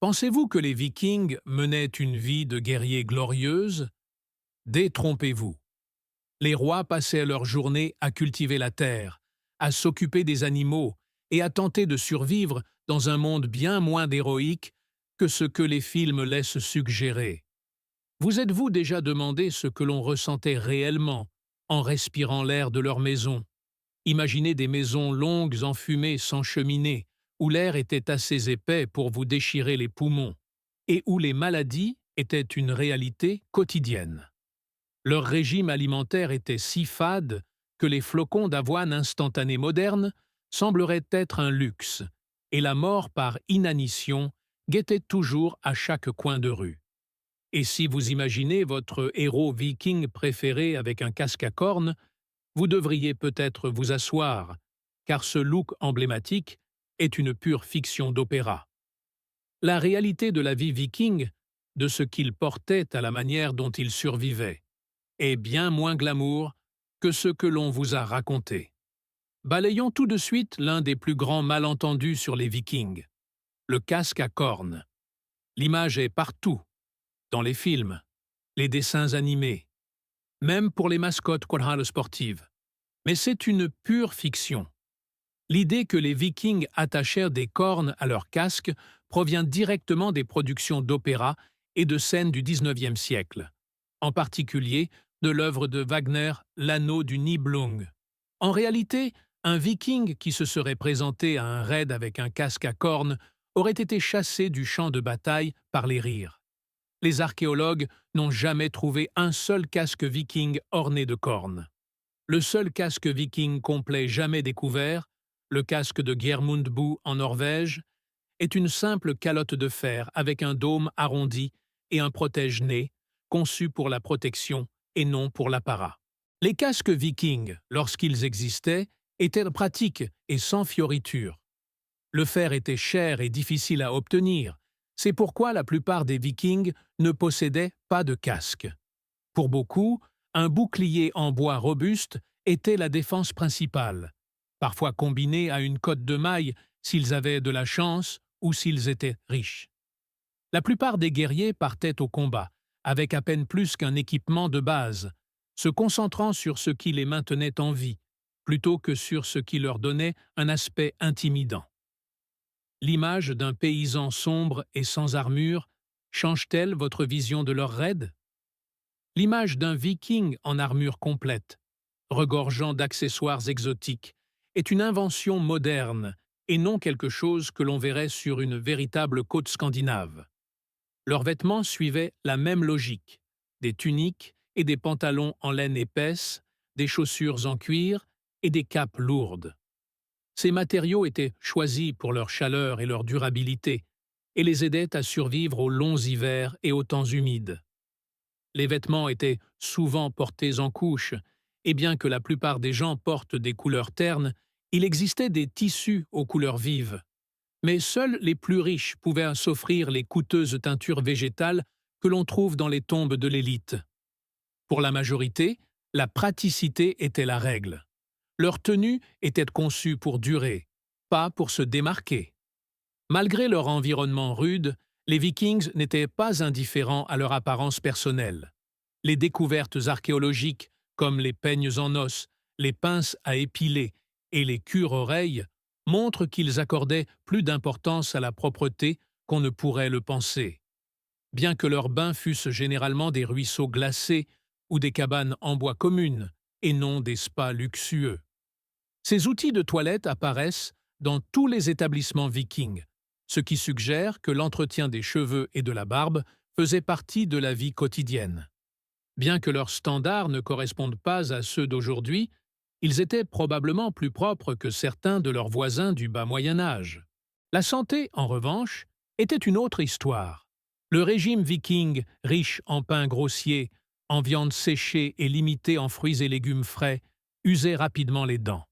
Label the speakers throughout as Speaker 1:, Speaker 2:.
Speaker 1: Pensez-vous que les Vikings menaient une vie de guerriers glorieuse? Détrompez-vous. Les rois passaient leur journée à cultiver la terre, à s'occuper des animaux et à tenter de survivre dans un monde bien moins héroïque que ce que les films laissent suggérer. Vous êtes-vous déjà demandé ce que l'on ressentait réellement en respirant l'air de leur maison? Imaginez des maisons longues enfumées sans cheminée, où l'air était assez épais pour vous déchirer les poumons, et où les maladies étaient une réalité quotidienne. Leur régime alimentaire était si fade que les flocons d'avoine instantanés modernes sembleraient être un luxe, et la mort par inanition guettait toujours à chaque coin de rue. Et si vous imaginez votre héros viking préféré avec un casque à cornes, vous devriez peut-être vous asseoir, car ce look emblématique est une pure fiction d'opéra. La réalité de la vie viking, de ce qu'il portait à la manière dont il survivait, est bien moins glamour que ce que l'on vous a raconté. Balayons tout de suite l'un des plus grands malentendus sur les Vikings, le casque à cornes. L'image est partout, dans les films, les dessins animés, même pour les mascottes sportives. Mais c'est une pure fiction. L'idée que les Vikings attachèrent des cornes à leur casque provient directement des productions d'opéra et de scènes du XIXe siècle, en particulier de l'œuvre de Wagner L'Anneau du Nibelung. En réalité, un Viking qui se serait présenté à un raid avec un casque à cornes aurait été chassé du champ de bataille par les rires. Les archéologues n'ont jamais trouvé un seul casque viking orné de cornes. Le seul casque viking complet jamais découvert, le casque de Geirmundbu en Norvège, est une simple calotte de fer avec un dôme arrondi et un protège-nez, conçu pour la protection et non pour l'apparat. Les casques vikings, lorsqu'ils existaient, étaient pratiques et sans fioritures. Le fer était cher et difficile à obtenir, c'est pourquoi la plupart des vikings ne possédaient pas de casque. Pour beaucoup, un bouclier en bois robuste était la défense principale, parfois combiné à une cotte de mailles s'ils avaient de la chance ou s'ils étaient riches. La plupart des guerriers partaient au combat, avec à peine plus qu'un équipement de base, se concentrant sur ce qui les maintenait en vie, plutôt que sur ce qui leur donnait un aspect intimidant. L'image d'un paysan sombre et sans armure change-t-elle votre vision de leur raid? L'image d'un viking en armure complète, regorgeant d'accessoires exotiques, est une invention moderne et non quelque chose que l'on verrait sur une véritable côte scandinave. Leurs vêtements suivaient la même logique, des tuniques et des pantalons en laine épaisse, des chaussures en cuir et des capes lourdes. Ces matériaux étaient choisis pour leur chaleur et leur durabilité, et les aidaient à survivre aux longs hivers et aux temps humides. Les vêtements étaient souvent portés en couches, et bien que la plupart des gens portent des couleurs ternes, il existait des tissus aux couleurs vives. Mais seuls les plus riches pouvaient s'offrir les coûteuses teintures végétales que l'on trouve dans les tombes de l'élite. Pour la majorité, la praticité était la règle. Leur tenue était conçue pour durer, pas pour se démarquer. Malgré leur environnement rude, les Vikings n'étaient pas indifférents à leur apparence personnelle. Les découvertes archéologiques, comme les peignes en os, les pinces à épiler et les cure-oreilles, montrent qu'ils accordaient plus d'importance à la propreté qu'on ne pourrait le penser. Bien que leurs bains fussent généralement des ruisseaux glacés ou des cabanes en bois communes, et non des spas luxueux. Ces outils de toilette apparaissent dans tous les établissements vikings, ce qui suggère que l'entretien des cheveux et de la barbe faisait partie de la vie quotidienne. Bien que leurs standards ne correspondent pas à ceux d'aujourd'hui, ils étaient probablement plus propres que certains de leurs voisins du bas Moyen Âge. La santé, en revanche, était une autre histoire. Le régime viking, riche en pain grossier, en viande séchée et limité en fruits et légumes frais, usait rapidement les dents.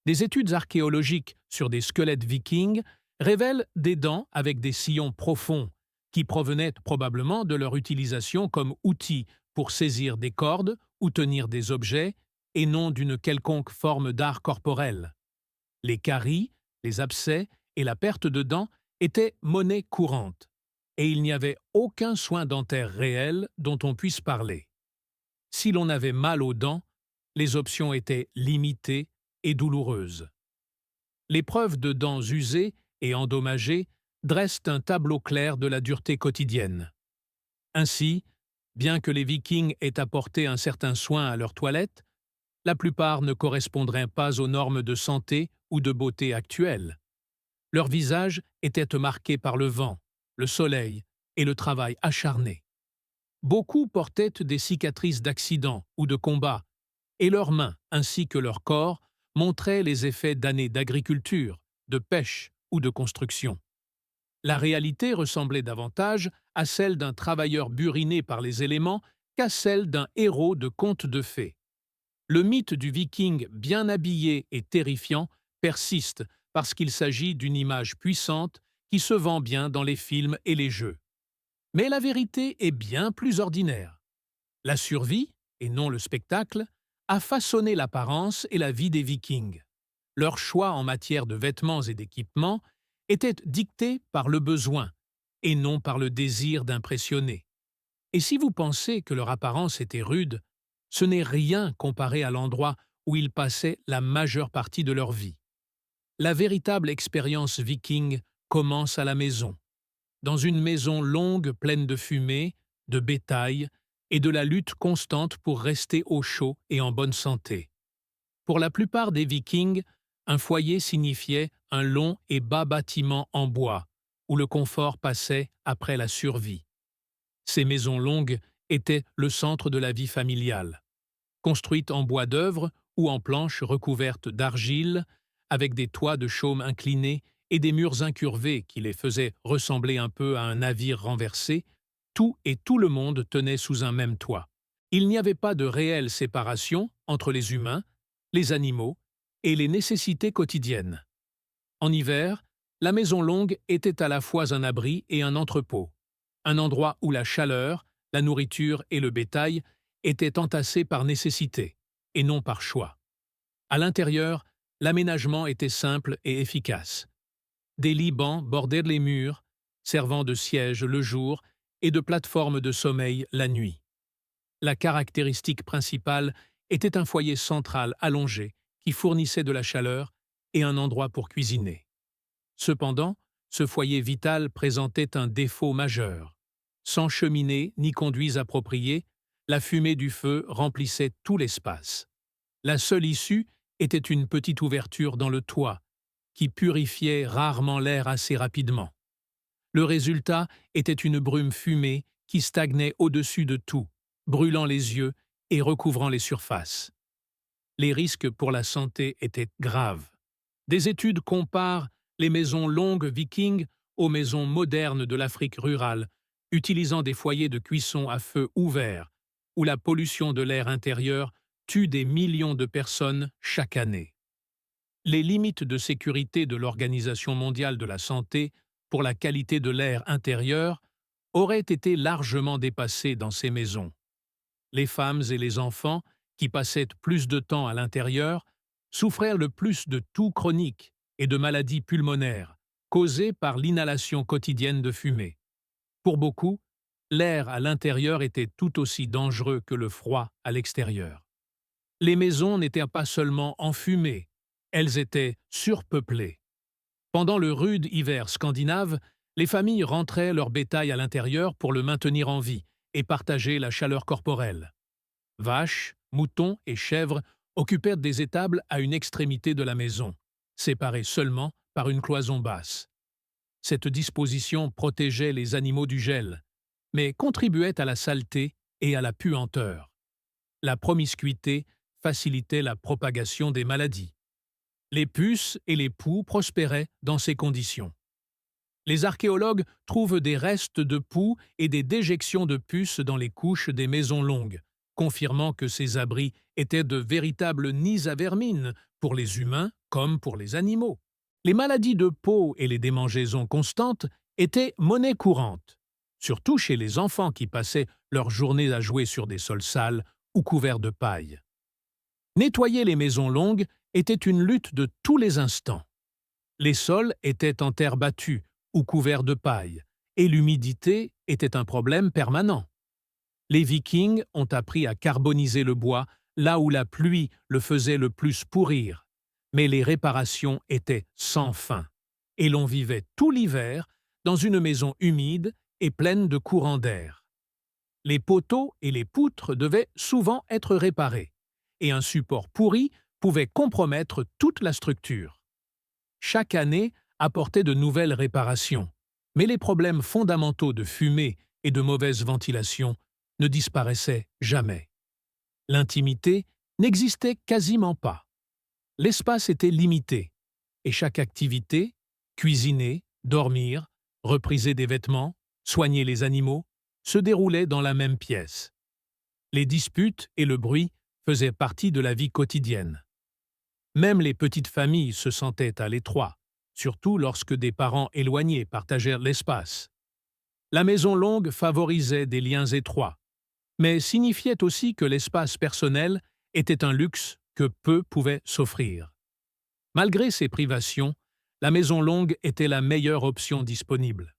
Speaker 1: Des études archéologiques sur des squelettes vikings révèlent des dents avec des sillons profonds, qui provenaient probablement de leur utilisation comme outil pour saisir des cordes ou tenir des objets, et non d'une quelconque forme d'art corporel. Les caries, les abcès et la perte de dents étaient monnaie courante, et il n'y avait aucun soin dentaire réel dont on puisse parler. Si l'on avait mal aux dents, les options étaient limitées et douloureuses. Les preuves de dents usées et endommagées dressent un tableau clair de la dureté quotidienne. Ainsi, bien que les Vikings aient apporté un certain soin à leur toilette, la plupart ne correspondraient pas aux normes de santé ou de beauté actuelles. Leur visage était marqué par le vent, le soleil et le travail acharné. Beaucoup portaient des cicatrices d'accidents ou de combats, et leurs mains ainsi que leur corps montraient les effets d'années d'agriculture, de pêche ou de construction. La réalité ressemblait davantage à celle d'un travailleur buriné par les éléments qu'à celle d'un héros de conte de fées. Le mythe du Viking bien habillé et terrifiant persiste parce qu'il s'agit d'une image puissante qui se vend bien dans les films et les jeux. Mais la vérité est bien plus ordinaire. La survie, et non le spectacle, a façonné l'apparence et la vie des Vikings. Leur choix en matière de vêtements et d'équipements était dicté par le besoin et non par le désir d'impressionner. Et si vous pensez que leur apparence était rude, ce n'est rien comparé à l'endroit où ils passaient la majeure partie de leur vie. La véritable expérience viking commence à la maison. Dans une maison longue pleine de fumée, de bétail et de la lutte constante pour rester au chaud et en bonne santé. Pour la plupart des Vikings, un foyer signifiait un long et bas bâtiment en bois, où le confort passait après la survie. Ces maisons longues étaient le centre de la vie familiale. Construites en bois d'œuvre ou en planches recouvertes d'argile, avec des toits de chaume inclinés et des murs incurvés qui les faisaient ressembler un peu à un navire renversé, tout et tout le monde tenait sous un même toit. Il n'y avait pas de réelle séparation entre les humains, les animaux et les nécessités quotidiennes. En hiver, la maison longue était à la fois un abri et un entrepôt, un endroit où la chaleur, la nourriture et le bétail étaient entassés par nécessité, et non par choix. À l'intérieur, l'aménagement était simple et efficace. Des lits bancs bordaient les murs, servant de siège le jour et de plateforme de sommeil la nuit. La caractéristique principale était un foyer central allongé qui fournissait de la chaleur et un endroit pour cuisiner. Cependant, ce foyer vital présentait un défaut majeur. Sans cheminée ni conduits appropriés, la fumée du feu remplissait tout l'espace. La seule issue était une petite ouverture dans le toit, qui purifiait rarement l'air assez rapidement. Le résultat était une brume fumée qui stagnait au-dessus de tout, brûlant les yeux et recouvrant les surfaces. Les risques pour la santé étaient graves. Des études comparent les maisons longues vikings aux maisons modernes de l'Afrique rurale, utilisant des foyers de cuisson à feu ouvert, où la pollution de l'air intérieur tue des millions de personnes chaque année. Les limites de sécurité de l'Organisation mondiale de la santé pour la qualité de l'air intérieur auraient été largement dépassées dans ces maisons. Les femmes et les enfants, qui passaient plus de temps à l'intérieur, souffraient le plus de toux chroniques et de maladies pulmonaires, causées par l'inhalation quotidienne de fumée. Pour beaucoup, l'air à l'intérieur était tout aussi dangereux que le froid à l'extérieur. Les maisons n'étaient pas seulement enfumées, elles étaient surpeuplées. Pendant le rude hiver scandinave, les familles rentraient leur bétail à l'intérieur pour le maintenir en vie et partager la chaleur corporelle. Vaches, moutons et chèvres occupèrent des étables à une extrémité de la maison, séparées seulement par une cloison basse. Cette disposition protégeait les animaux du gel, mais contribuait à la saleté et à la puanteur. La promiscuité facilitait la propagation des maladies. Les puces et les poux prospéraient dans ces conditions. Les archéologues trouvent des restes de poux et des déjections de puces dans les couches des maisons longues, confirmant que ces abris étaient de véritables nids à vermine, pour les humains comme pour les animaux. Les maladies de peau et les démangeaisons constantes étaient monnaie courante, surtout chez les enfants qui passaient leurs journées à jouer sur des sols sales ou couverts de paille. Nettoyer les maisons longues était une lutte de tous les instants. Les sols étaient en terre battue ou couverts de paille, et l'humidité était un problème permanent. Les Vikings ont appris à carboniser le bois là où la pluie le faisait le plus pourrir, mais les réparations étaient sans fin, et l'on vivait tout l'hiver dans une maison humide et pleine de courants d'air. Les poteaux et les poutres devaient souvent être réparés, et un support pourri pouvait compromettre toute la structure. Chaque année apportait de nouvelles réparations, mais les problèmes fondamentaux de fumée et de mauvaise ventilation ne disparaissaient jamais. L'intimité n'existait quasiment pas. L'espace était limité, et chaque activité, cuisiner, dormir, repriser des vêtements, soigner les animaux, se déroulait dans la même pièce. Les disputes et le bruit faisaient partie de la vie quotidienne. Même les petites familles se sentaient à l'étroit, surtout lorsque des parents éloignés partagèrent l'espace. La maison longue favorisait des liens étroits, mais signifiait aussi que l'espace personnel était un luxe que peu pouvaient s'offrir. Malgré ces privations, la maison longue était la meilleure option disponible.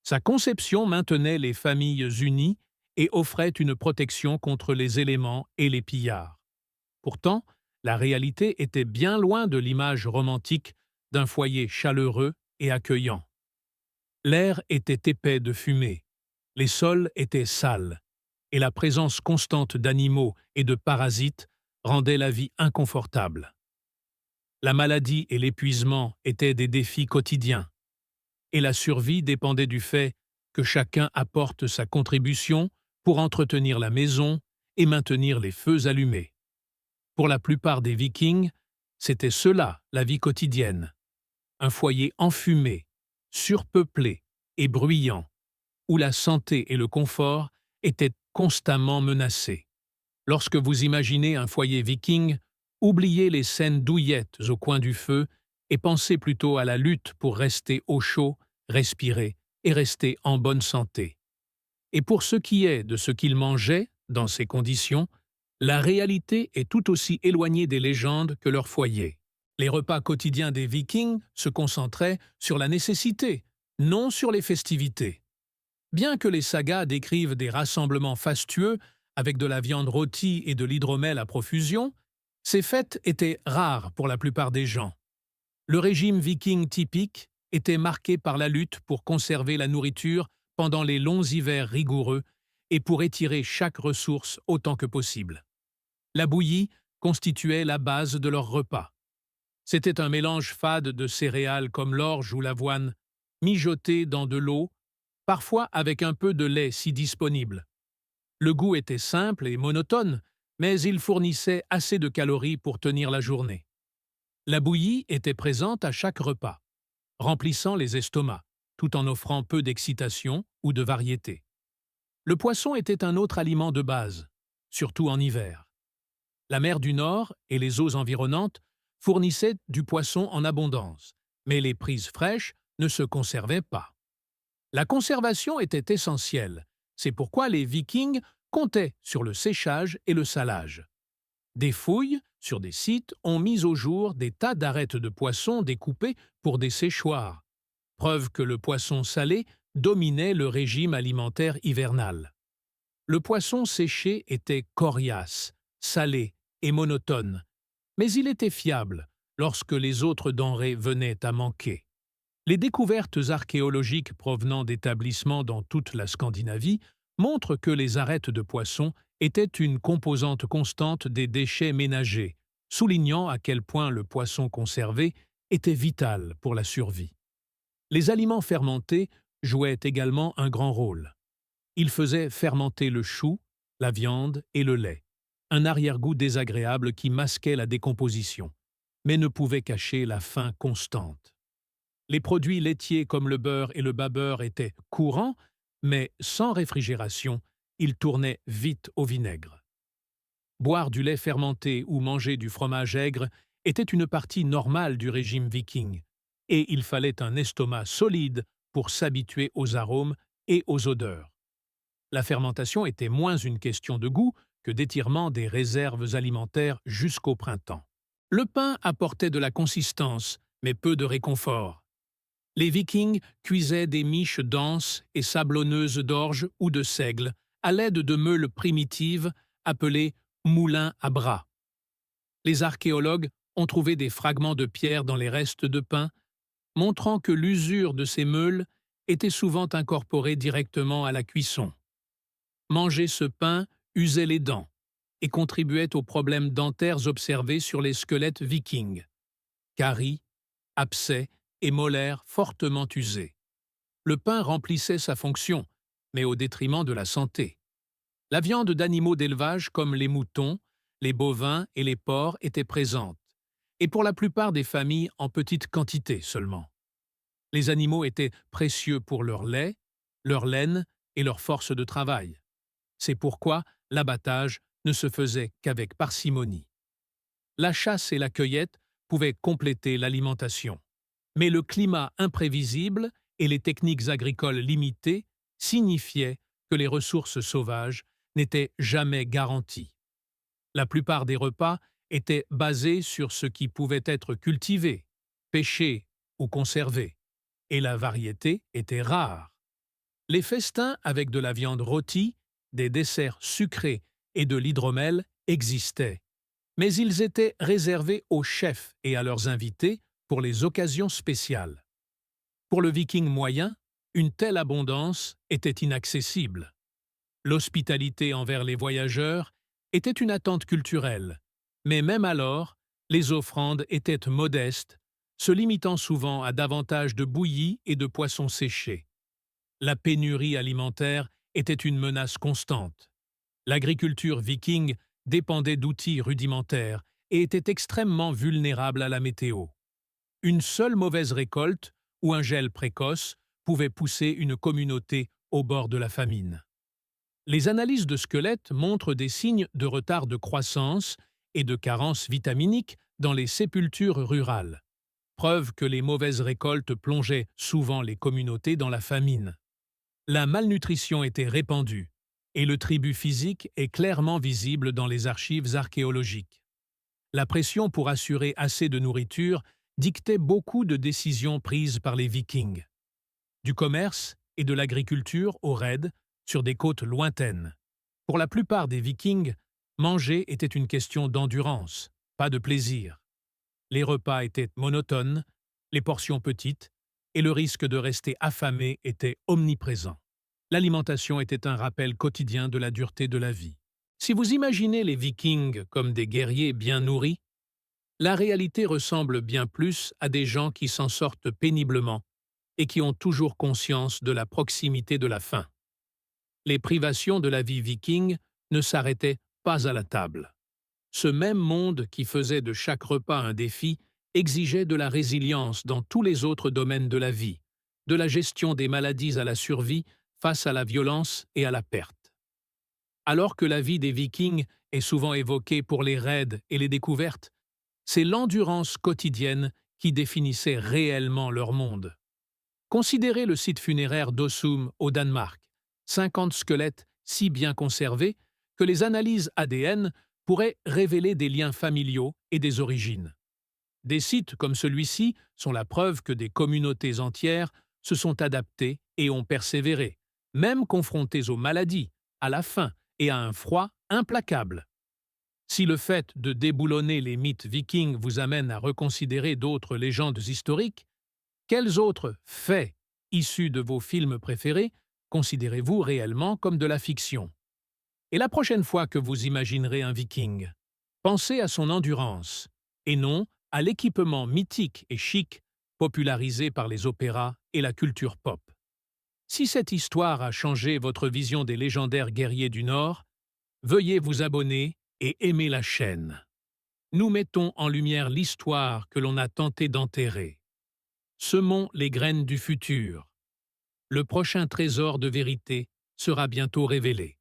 Speaker 1: Sa conception maintenait les familles unies et offrait une protection contre les éléments et les pillards. Pourtant, la réalité était bien loin de l'image romantique d'un foyer chaleureux et accueillant. L'air était épais de fumée, les sols étaient sales, et la présence constante d'animaux et de parasites rendait la vie inconfortable. La maladie et l'épuisement étaient des défis quotidiens, et la survie dépendait du fait que chacun apporte sa contribution pour entretenir la maison et maintenir les feux allumés. Pour la plupart des Vikings, c'était cela la vie quotidienne. Un foyer enfumé, surpeuplé et bruyant, où la santé et le confort étaient constamment menacés. Lorsque vous imaginez un foyer viking, oubliez les scènes douillettes au coin du feu et pensez plutôt à la lutte pour rester au chaud, respirer et rester en bonne santé. Et pour ce qui est de ce qu'ils mangeaient, dans ces conditions, la réalité est tout aussi éloignée des légendes que leur foyer. Les repas quotidiens des Vikings se concentraient sur la nécessité, non sur les festivités. Bien que les sagas décrivent des rassemblements fastueux avec de la viande rôtie et de l'hydromel à profusion, ces fêtes étaient rares pour la plupart des gens. Le régime viking typique était marqué par la lutte pour conserver la nourriture pendant les longs hivers rigoureux et pour étirer chaque ressource autant que possible. La bouillie constituait la base de leur repas. C'était un mélange fade de céréales comme l'orge ou l'avoine, mijoté dans de l'eau, parfois avec un peu de lait si disponible. Le goût était simple et monotone, mais il fournissait assez de calories pour tenir la journée. La bouillie était présente à chaque repas, remplissant les estomacs, tout en offrant peu d'excitation ou de variété. Le poisson était un autre aliment de base, surtout en hiver. La mer du Nord et les eaux environnantes fournissaient du poisson en abondance, mais les prises fraîches ne se conservaient pas. La conservation était essentielle, c'est pourquoi les Vikings comptaient sur le séchage et le salage. Des fouilles sur des sites ont mis au jour des tas d'arêtes de poissons découpées pour des séchoirs, preuve que le poisson salé dominait le régime alimentaire hivernal. Le poisson séché était coriace, salé et monotone, mais il était fiable lorsque les autres denrées venaient à manquer. Les découvertes archéologiques provenant d'établissements dans toute la Scandinavie montrent que les arêtes de poisson étaient une composante constante des déchets ménagers, soulignant à quel point le poisson conservé était vital pour la survie. Les aliments fermentés jouaient également un grand rôle. Ils faisaient fermenter le chou, la viande et le lait, un arrière-goût désagréable qui masquait la décomposition, mais ne pouvait cacher la faim constante. Les produits laitiers comme le beurre et le bas-beurre étaient courants, mais sans réfrigération, ils tournaient vite au vinaigre. Boire du lait fermenté ou manger du fromage aigre était une partie normale du régime viking, et il fallait un estomac solide pour s'habituer aux arômes et aux odeurs. La fermentation était moins une question de goût que d'étirement des réserves alimentaires jusqu'au printemps. Le pain apportait de la consistance, mais peu de réconfort. Les Vikings cuisaient des miches denses et sablonneuses d'orge ou de seigle à l'aide de meules primitives appelées moulins à bras. Les archéologues ont trouvé des fragments de pierre dans les restes de pain, montrant que l'usure de ces meules était souvent incorporée directement à la cuisson. Manger ce pain usait les dents et contribuait aux problèmes dentaires observés sur les squelettes vikings. Caries, abcès et molaires fortement usés. Le pain remplissait sa fonction, mais au détriment de la santé. La viande d'animaux d'élevage comme les moutons, les bovins et les porcs était présente, et pour la plupart des familles en petite quantité seulement. Les animaux étaient précieux pour leur lait, leur laine et leur force de travail. C'est pourquoi l'abattage ne se faisait qu'avec parcimonie. La chasse et la cueillette pouvaient compléter l'alimentation. Mais le climat imprévisible et les techniques agricoles limitées signifiaient que les ressources sauvages n'étaient jamais garanties. La plupart des repas étaient basés sur ce qui pouvait être cultivé, pêché ou conservé, et la variété était rare. Les festins avec de la viande rôtie, des desserts sucrés et de l'hydromel existaient, mais ils étaient réservés aux chefs et à leurs invités pour les occasions spéciales. Pour le Viking moyen, une telle abondance était inaccessible. L'hospitalité envers les voyageurs était une attente culturelle, mais même alors, les offrandes étaient modestes, se limitant souvent à davantage de bouillie et de poissons séchés. La pénurie alimentaire était une menace constante. L'agriculture viking dépendait d'outils rudimentaires et était extrêmement vulnérable à la météo. Une seule mauvaise récolte ou un gel précoce pouvait pousser une communauté au bord de la famine. Les analyses de squelettes montrent des signes de retard de croissance et de carence vitaminique dans les sépultures rurales, preuve que les mauvaises récoltes plongeaient souvent les communautés dans la famine. La malnutrition était répandue, et le tribut physique est clairement visible dans les archives archéologiques. La pression pour assurer assez de nourriture dictait beaucoup de décisions prises par les Vikings. Du commerce et de l'agriculture aux raids sur des côtes lointaines. Pour la plupart des Vikings, manger était une question d'endurance, pas de plaisir. Les repas étaient monotones, les portions petites, et le risque de rester affamé était omniprésent. L'alimentation était un rappel quotidien de la dureté de la vie. Si vous imaginez les Vikings comme des guerriers bien nourris, la réalité ressemble bien plus à des gens qui s'en sortent péniblement et qui ont toujours conscience de la proximité de la faim. Les privations de la vie viking ne s'arrêtaient pas à la table. Ce même monde qui faisait de chaque repas un défi exigeait de la résilience dans tous les autres domaines de la vie, de la gestion des maladies à la survie face à la violence et à la perte. Alors que la vie des Vikings est souvent évoquée pour les raids et les découvertes, c'est l'endurance quotidienne qui définissait réellement leur monde. Considérez le site funéraire d'Ossum au Danemark, 50 squelettes si bien conservés que les analyses ADN pourraient révéler des liens familiaux et des origines. Des sites comme celui-ci sont la preuve que des communautés entières se sont adaptées et ont persévéré, même confrontées aux maladies, à la faim et à un froid implacable. Si le fait de déboulonner les mythes vikings vous amène à reconsidérer d'autres légendes historiques, quels autres faits issus de vos films préférés considérez-vous réellement comme de la fiction? Et la prochaine fois que vous imaginerez un viking, pensez à son endurance, et non à l'équipement mythique et chic popularisé par les opéras et la culture pop. Si cette histoire a changé votre vision des légendaires guerriers du Nord, veuillez vous abonner et aimer la chaîne. Nous mettons en lumière l'histoire que l'on a tenté d'enterrer. Semons les graines du futur. Le prochain trésor de vérité sera bientôt révélé.